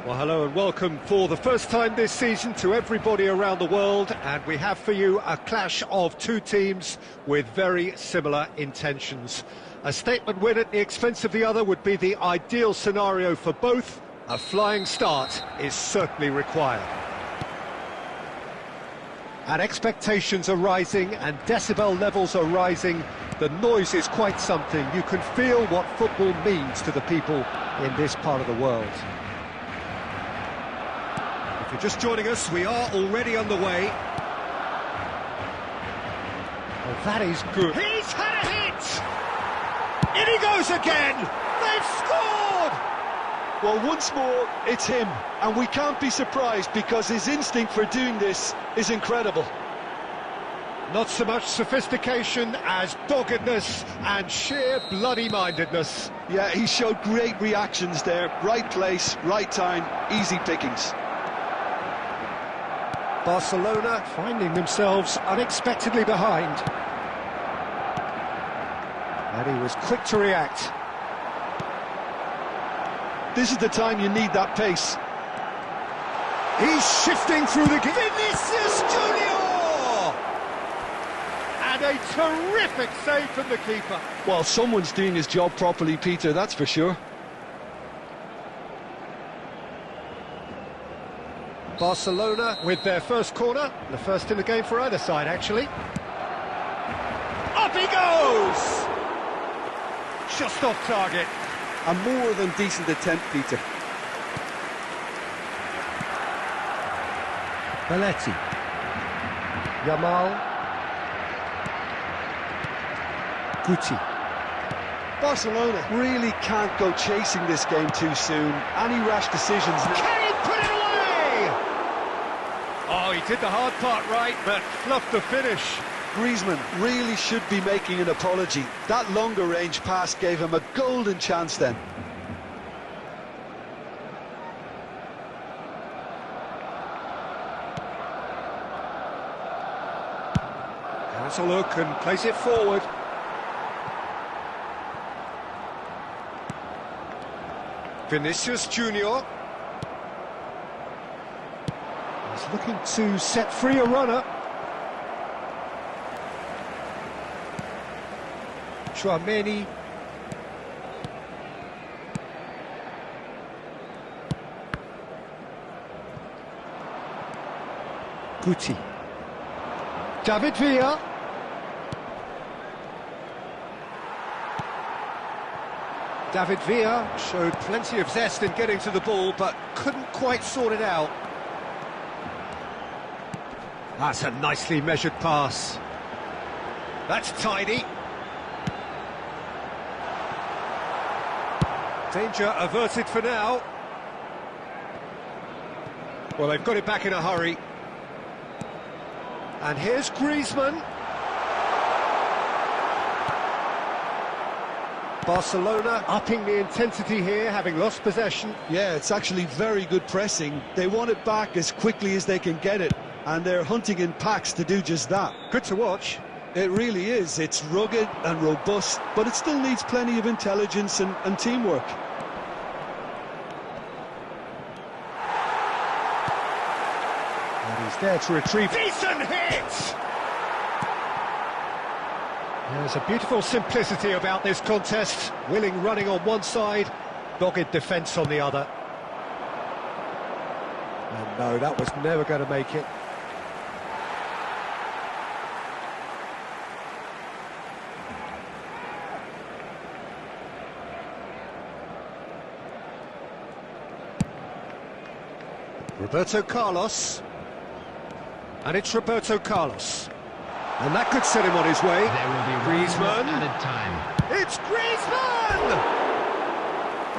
Well, hello and welcome for the first time this season to everybody around the world, and we have for you a clash of two teams with very similar intentions. A statement win at the expense of the other would be the ideal scenario for both. A flying start is certainly required. And expectations are rising and decibel levels are rising. The noise is quite something. You can feel what football means to the people in this part of the world. If you're just joining us, we are already underway. Oh, that is good. He's had a hit! In he goes again! They've scored! Well, once more, it's him. And we can't be surprised because his instinct for doing this is incredible. Not so much sophistication as doggedness and sheer bloody-mindedness. Yeah, he showed great reactions there. Right place, right time, easy pickings. Barcelona finding themselves unexpectedly behind. And he was quick to react. This is the time you need that pace. He's shifting through the game. Vinicius Junior! And a terrific save from the keeper. Well, someone's doing his job properly, Peter, that's for sure. Barcelona with their first corner, the first in the game for either side, actually. Up he goes! Just off target. A more than decent attempt, Peter. Belletti. Yamal. Guti. Barcelona really can't go chasing this game too soon. Any rash decisions... Can he put it away? Did the hard part right, but fluffed the finish. Griezmann really should be making an apology. That longer range pass gave him a golden chance then. Has a look and plays it forward. Vinicius Junior. He's looking to set free a runner. Chouameni. Guti. David Villa. David Villa showed plenty of zest in getting to the ball, but couldn't quite sort it out. That's a nicely measured pass. That's tidy. Danger averted for now. Well, they've got it back in a hurry. And here's Griezmann. Barcelona upping the intensity here, having lost possession. Yeah, it's actually very good pressing. They want it back as quickly as they can get it, and they're hunting in packs to do just that. Good to watch. It really is. It's rugged and robust, but it still needs plenty of intelligence and teamwork. And he's there to retrieve. Decent hit! There's a beautiful simplicity about this contest. Willing running on one side, dogged defence on the other. And no, that was never going to make it. Roberto Carlos. And it's Roberto Carlos. And that could set him on his way. There will be Griezmann. added time. It's Griezmann!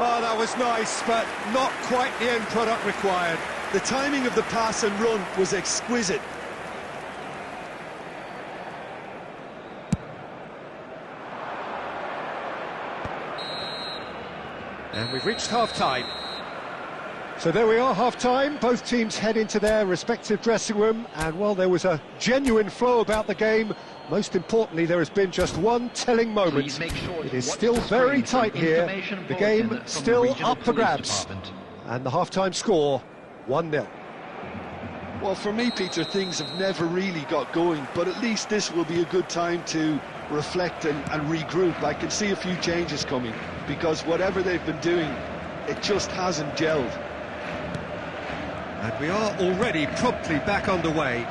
Oh, that was nice, but not quite the end product required. The timing of the pass and run was exquisite. And we've reached half-time. So there we are, half-time. Both teams head into their respective dressing room, and while there was a genuine flow about the game, most importantly, there has been just one telling moment. It is still very tight here. The game still up for grabs. And the half-time score, 1-0. Well, for me, Peter, things have never really got going, but at least this will be a good time to reflect and regroup. I can see a few changes coming, because whatever they've been doing, it just hasn't gelled. And we are already promptly back underway.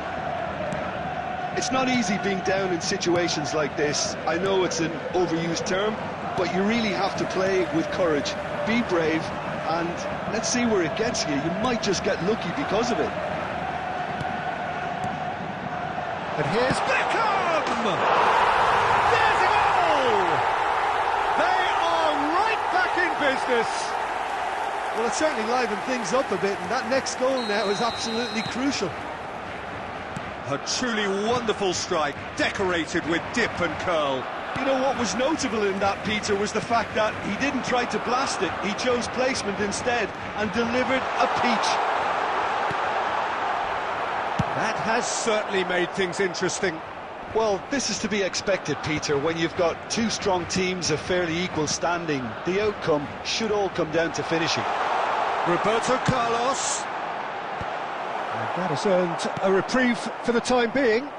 It's not easy being down in situations like this. I know it's an overused term, but you really have to play with courage. Be brave, and let's see where it gets you. You might just get lucky because of it. And here's Beckham! There's a goal! They are right back in business. Well, it certainly livened things up a bit, and that next goal now is absolutely crucial. A truly wonderful strike, decorated with dip and curl. You know what was notable in that, Peter, was the fact that he didn't try to blast it. He chose placement instead and delivered a peach. That has certainly made things interesting. Well, this is to be expected, Peter, when you've got two strong teams of fairly equal standing. The outcome should all come down to finishing. Roberto Carlos. And that has earned a reprieve for the time being.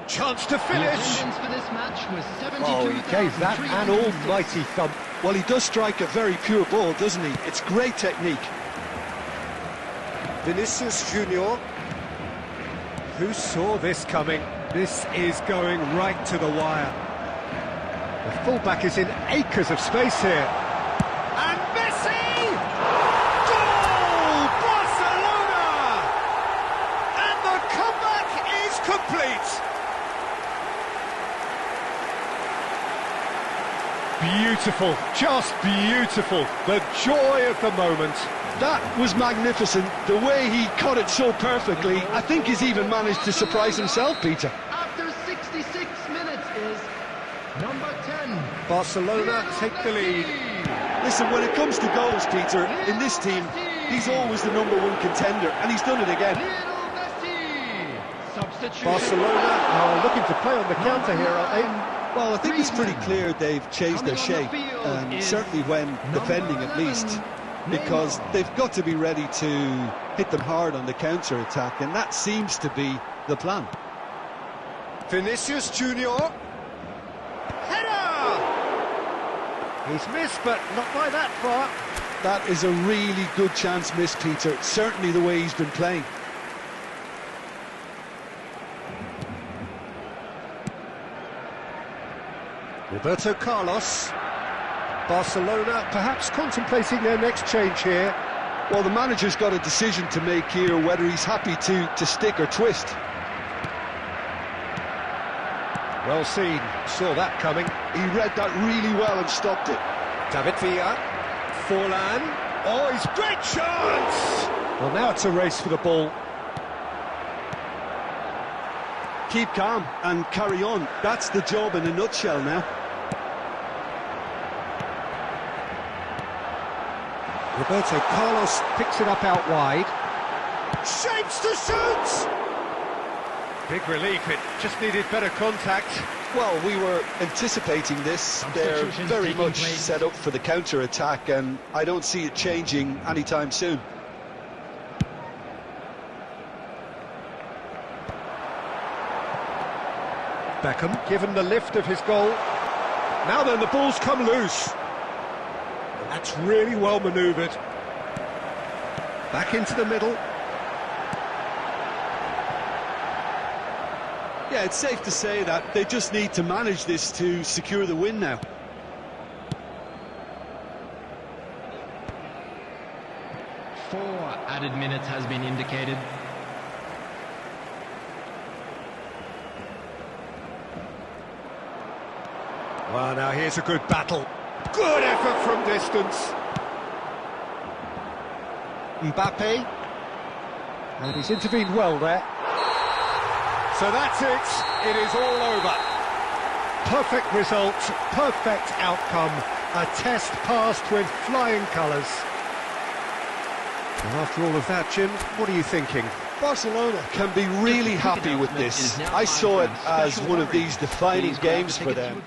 Chance to finish. The attendance for this match was 72,300. Oh, he gave that an almighty thump. Well, he does strike a very pure ball, doesn't he? It's great technique. Vinicius Junior. Who saw this coming? This is going right to the wire. The fullback is in acres of space here. And Messi! Goal! Barcelona! And the comeback is complete. beautiful, just beautiful. The joy of the moment. That was magnificent. The way he cut it so perfectly, I think he's even managed to surprise himself, Peter. After 66 minutes is number 10. Barcelona take the lead. Listen, when it comes to goals, Peter, in this team, he's always the #1 contender, and he's done it again. Substitution. Barcelona are looking to play on the counter here, aren't they? Well, I think it's pretty clear they've changed their shape, certainly when defending at least, because they've got to be ready to hit them hard on the counter-attack, and that seems to be the plan. Vinicius Junior. Header! He's missed, but not by that far. That is a really good chance missed, Peter, certainly the way he's been playing. Roberto Carlos. Barcelona perhaps contemplating their next change here. Well, the manager's got a decision to make here, whether he's happy to stick or twist. Well seen, saw that coming. He read that really well and stopped it. David Villa. Forlan. Oh, he's great chance! Well, now it's a race for the ball. Keep calm and carry on. That's the job in a nutshell now. Roberto Carlos picks it up out wide. Shapes to shoot! Big relief, it just needed better contact. Well, we were anticipating this. They're very much set up for the counter-attack, and I don't see it changing anytime soon. Beckham given the lift of his goal. Now then, the ball's come loose. And that's really well manoeuvred. Back into the middle. Yeah, it's safe to say that they just need to manage this to secure the win now. Four added minutes has been indicated. Well, now here's a good battle. Good effort from distance. Mbappe. And he's intervened well there. So that's it. It is all over. Perfect result, perfect outcome. A test passed with flying colours. And after all of that, Jim, what are you thinking? Barcelona can be really happy with this. I saw it as one of these defining games for them.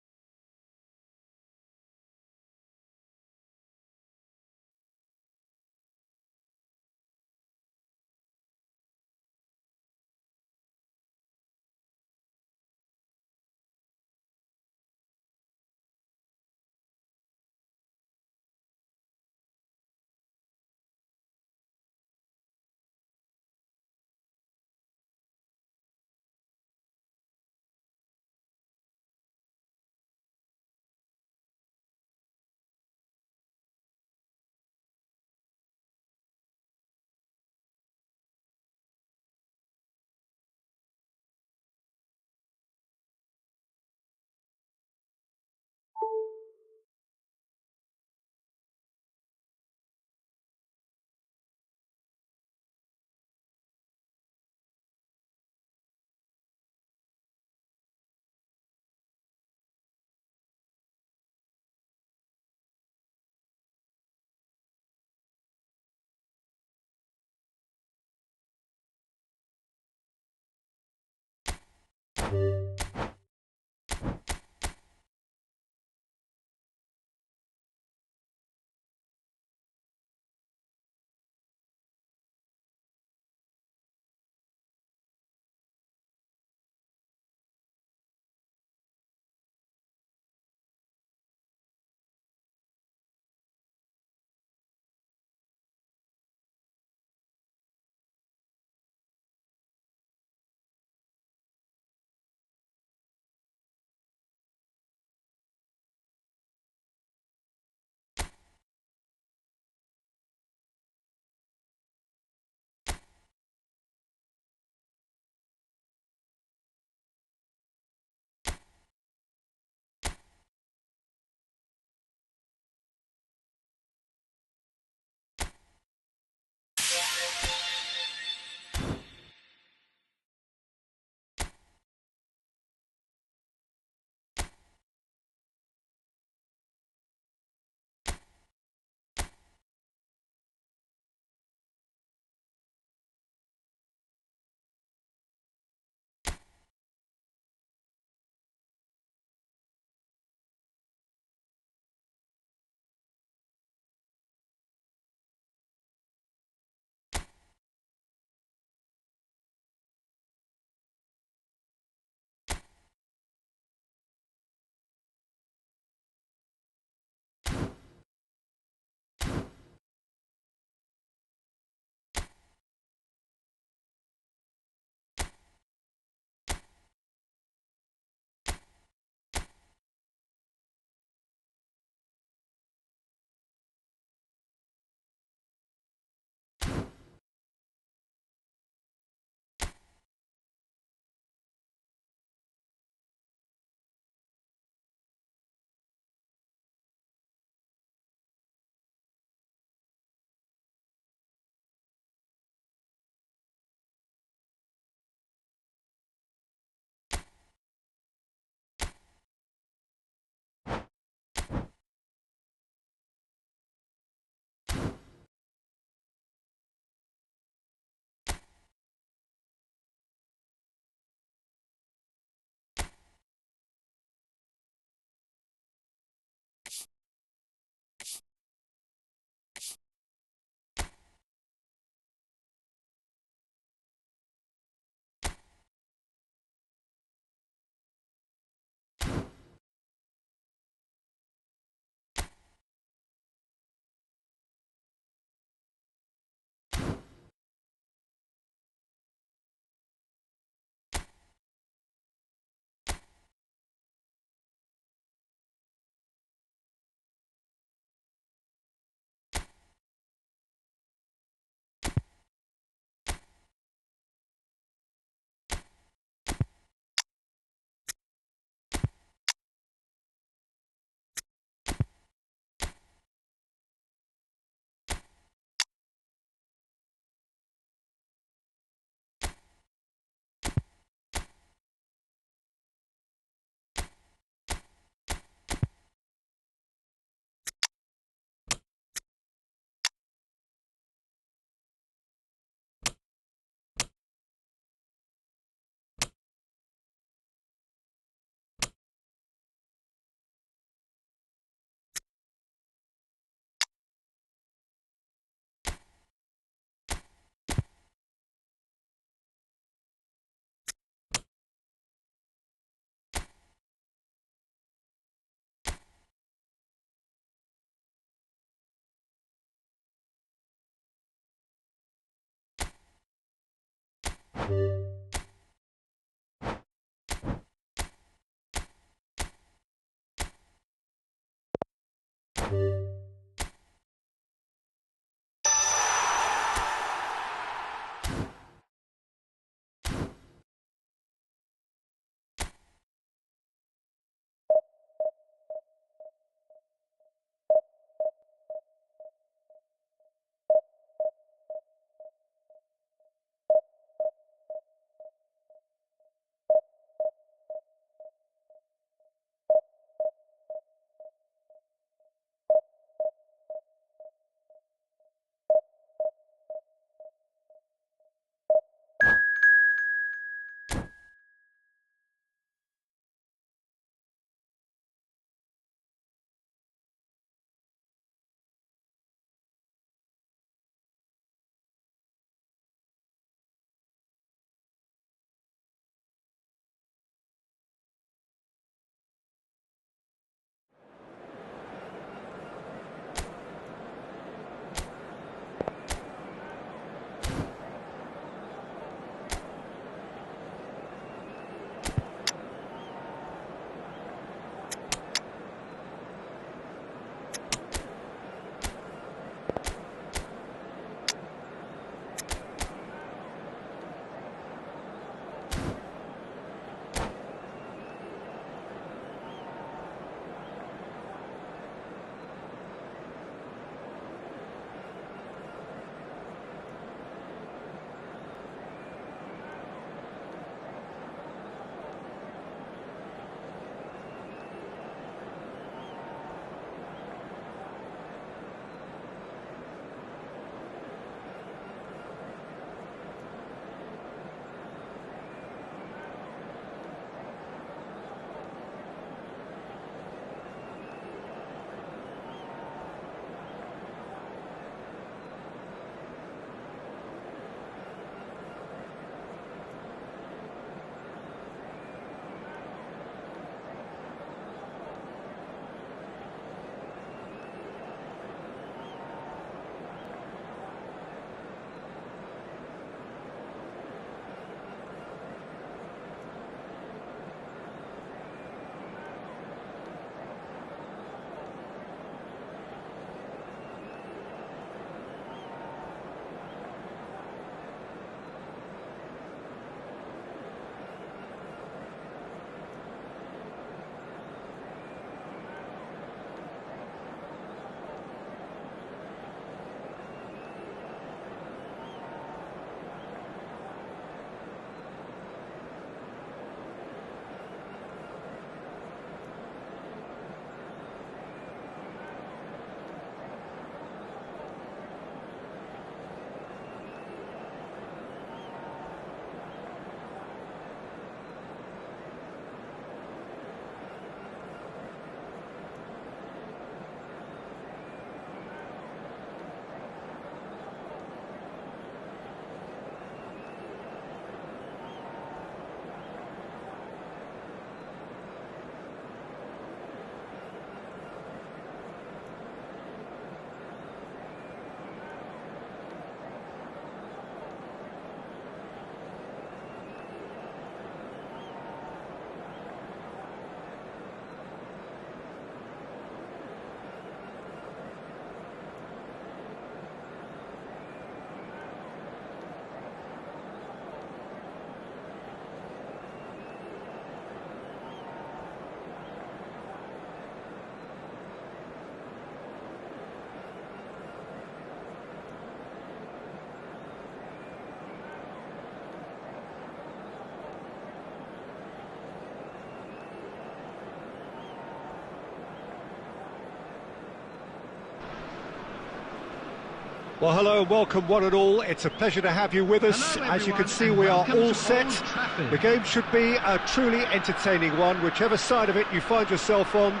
Well, hello and welcome one and all. It's a pleasure to have you with us. Hello, as you can everyone, see, and we are welcome all to set. Old Trafford. The game should be a truly entertaining one, whichever side of it you find yourself on.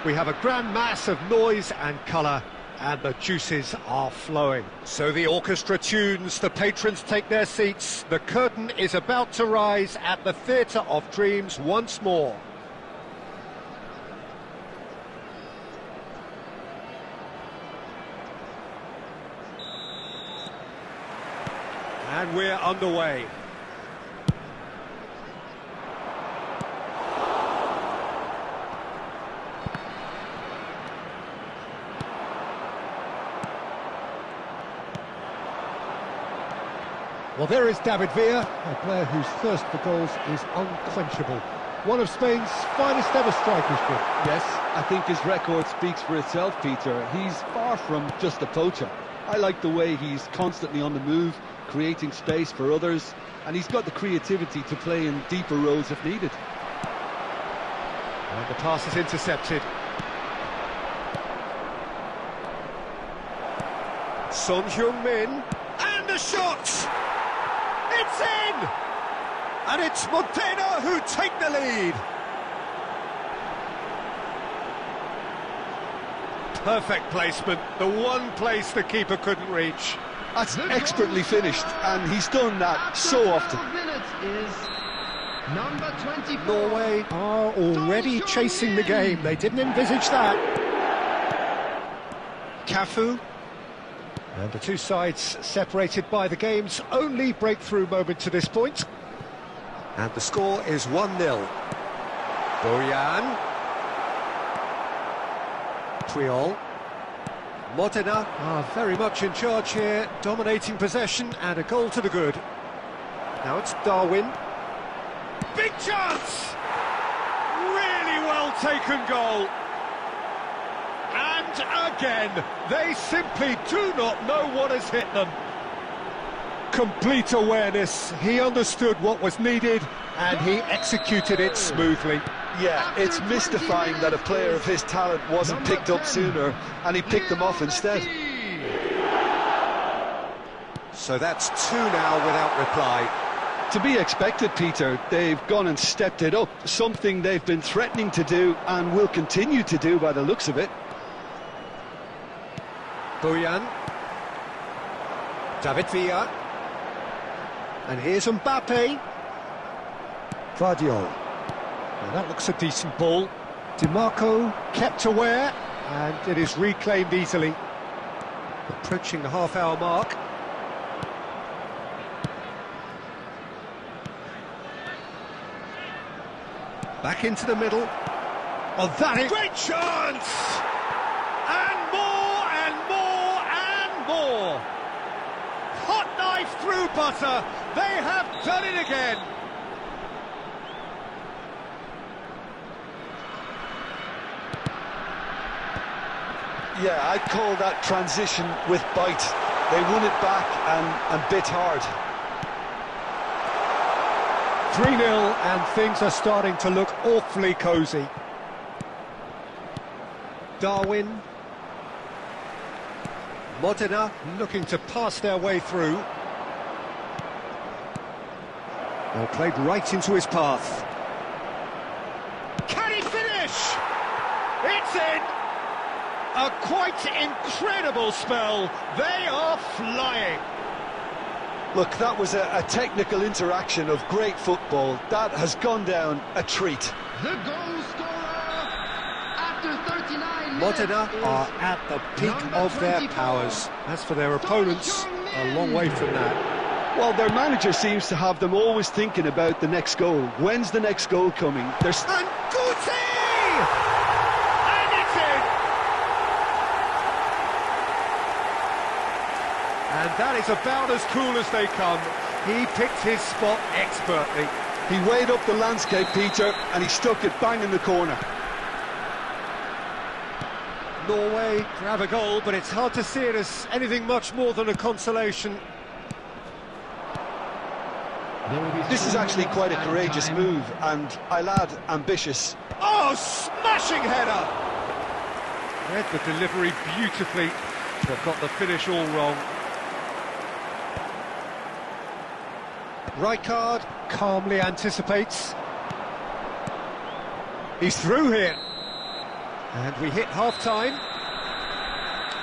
We have a grand mass of noise and colour, and the juices are flowing. So the orchestra tunes, the patrons take their seats. The curtain is about to rise at the Theatre of Dreams once more. And we're underway. Well, there is David Villa, a player whose thirst for goals is unquenchable. One of Spain's finest ever strikers, Jim. Yes, I think his record speaks for itself, Peter. He's far from just a poacher. I like the way he's constantly on the move, creating space for others, and he's got the creativity to play in deeper roles if needed. And the pass is intercepted. Son Heung-min, and the shot! It's in! And it's Modena who take the lead. Perfect placement, the one place the keeper couldn't reach. That's expertly finished, and he's done that so often. Number 24. Norway are already chasing the game. They didn't envisage that. Cafu. And the two sides separated by the game's only breakthrough moment to this point. And the score is 1-0. Bojan. Puyol. Modena are very much in charge here, dominating possession and a goal to the good. Now it's Darwin. Big chance! Really well taken goal. And again, they simply do not know what has hit them. Complete awareness, he understood what was needed and he executed it smoothly. Yeah, it's mystifying that a player of his talent wasn't picked up sooner and he picked them off instead. So that's 2 now without reply. To be expected, Peter. They've gone and stepped it up, something they've been threatening to do and will continue to do by the looks of it. Bojan. David Villa. And here's Mbappe. Vardiol. Now that looks a decent ball. DiMarco kept aware, and it is reclaimed easily. Approaching the half-hour mark. Back into the middle. Oh, that is... Great chance! And more, and more, and more! Hot knife through butter! They have done it again! Yeah, I'd call that transition with bite. They won it back and bit hard. 3-0 and things are starting to look awfully cosy. Darwin. Modena looking to pass their way through. Well, played right into his path. Can he finish? It's in! A quite incredible spell. They are flying. Look, that was a technical interaction of great football. That has gone down a treat. The goal scorer after 39 Modena minutes are at the peak of their 24. powers. As for their opponents, a long way from that. Well, their manager seems to have them always thinking about the next goal. When's the next goal coming? There's... And Guti! And it's in! And that is about as cool as they come. He picked his spot expertly. He weighed up the landscape, Peter, and he stuck it bang in the corner. Norway grab a goal, but it's hard to see it as anything much more than a consolation. This is actually quite a courageous move, and I'll add, ambitious. Oh, smashing header! Read the delivery beautifully, but got the finish all wrong. Rijkaard calmly anticipates. He's through here. And we hit half-time.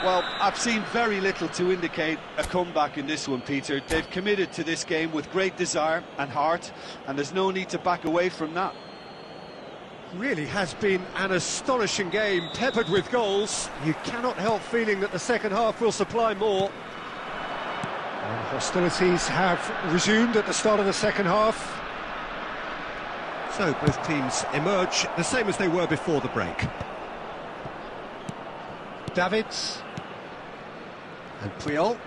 Well, I've seen very little to indicate a comeback in this one, Peter. They've committed to this game with great desire and heart, and there's no need to back away from that. Really has been an astonishing game, peppered with goals. You cannot help feeling that the second half will supply more. And hostilities have resumed at the start of the second half. So both teams emerge the same as they were before the break. Davids. And Puyol.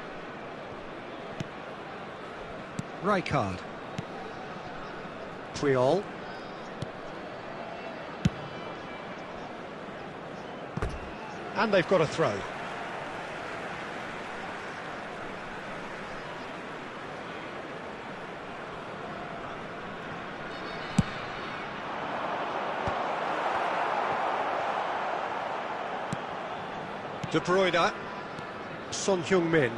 Rijkaard. Puyol. And they've got a throw. De Bruyne. Son Heung-min.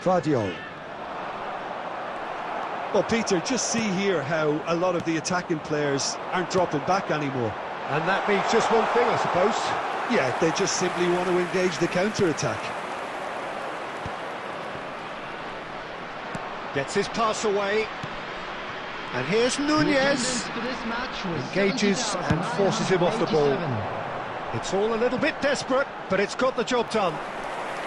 Guardiola. Well, Peter, just see here how a lot of the attacking players aren't dropping back anymore. And that means just one thing, I suppose. Yeah, they just simply want to engage the counter-attack. Gets his pass away. And here's Nunez. Engages and forces him off the ball. It's all a little bit desperate, but it's got the job done.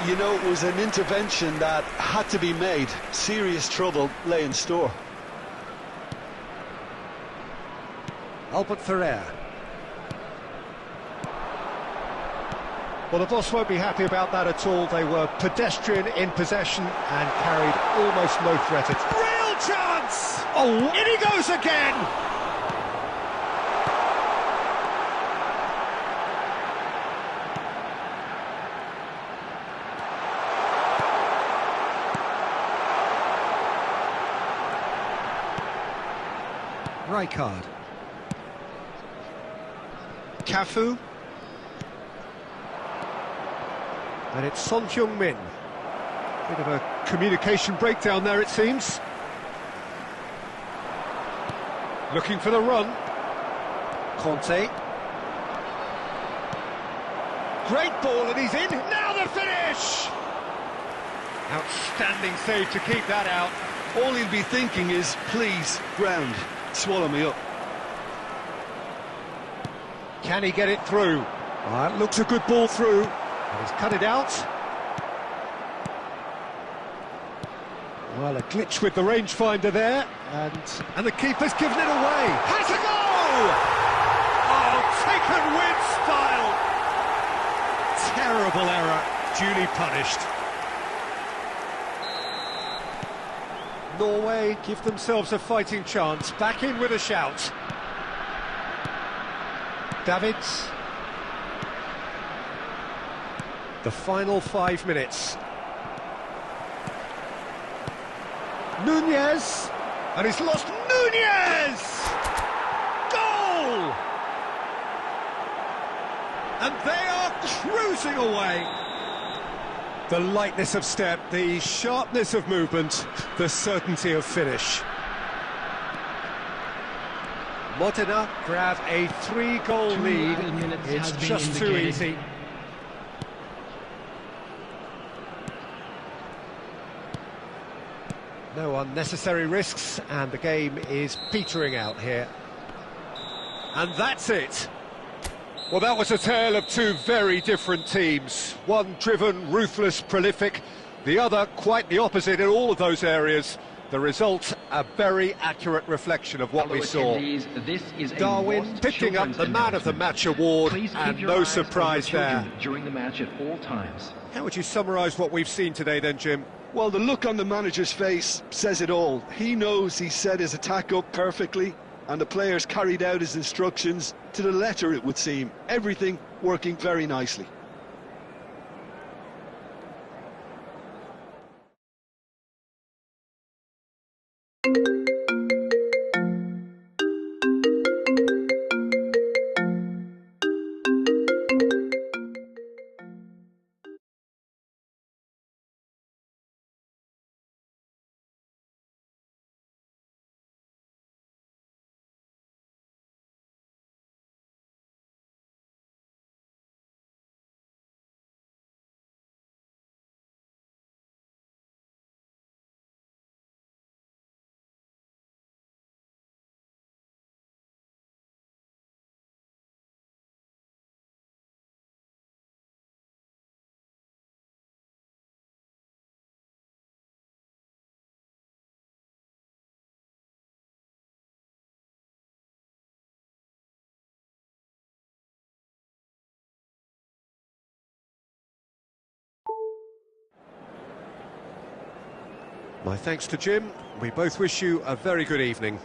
You know, it was an intervention that had to be made. Serious trouble lay in store. Albert Ferrer. Well, the boss won't be happy about that at all. They were pedestrian in possession and carried almost no threat at all. Real chance! Oh, in he goes again! Rijkaard. Cafu. And it's Son Heung-min. Bit of a communication breakdown there, it seems. Looking for the run. Conte. Great ball, and he's in. Now the finish! Outstanding save to keep that out. All he'll be thinking is, please, ground, swallow me up. Can he get it through? That looks a good ball through. And he's cut it out. Well, a glitch with the rangefinder there, and the keeper's given it away. Has a go! Oh, taken with style. Terrible error, duly punished. Norway give themselves a fighting chance. Back in with a shout. Davids. The final 5 minutes. Nunez! And he's lost Nunez! Goal! And they are cruising away. The lightness of step, the sharpness of movement, the certainty of finish. Modena grab a 3-goal lead. It's just too easy. No unnecessary risks, and the game is petering out here. And that's it. Well, that was a tale of two very different teams. One driven, ruthless, prolific. The other quite the opposite in all of those areas. The result, a very accurate reflection of what we saw. Darwin picking up the Man of the Match award, and no surprise there. During the match at all times. How would you summarise what we've seen today then, Jim? Well, the look on the manager's face says it all. He knows he set his attack up perfectly, and the players carried out his instructions to the letter, it would seem. Everything working very nicely. My thanks to Jim. We both wish you a very good evening.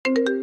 you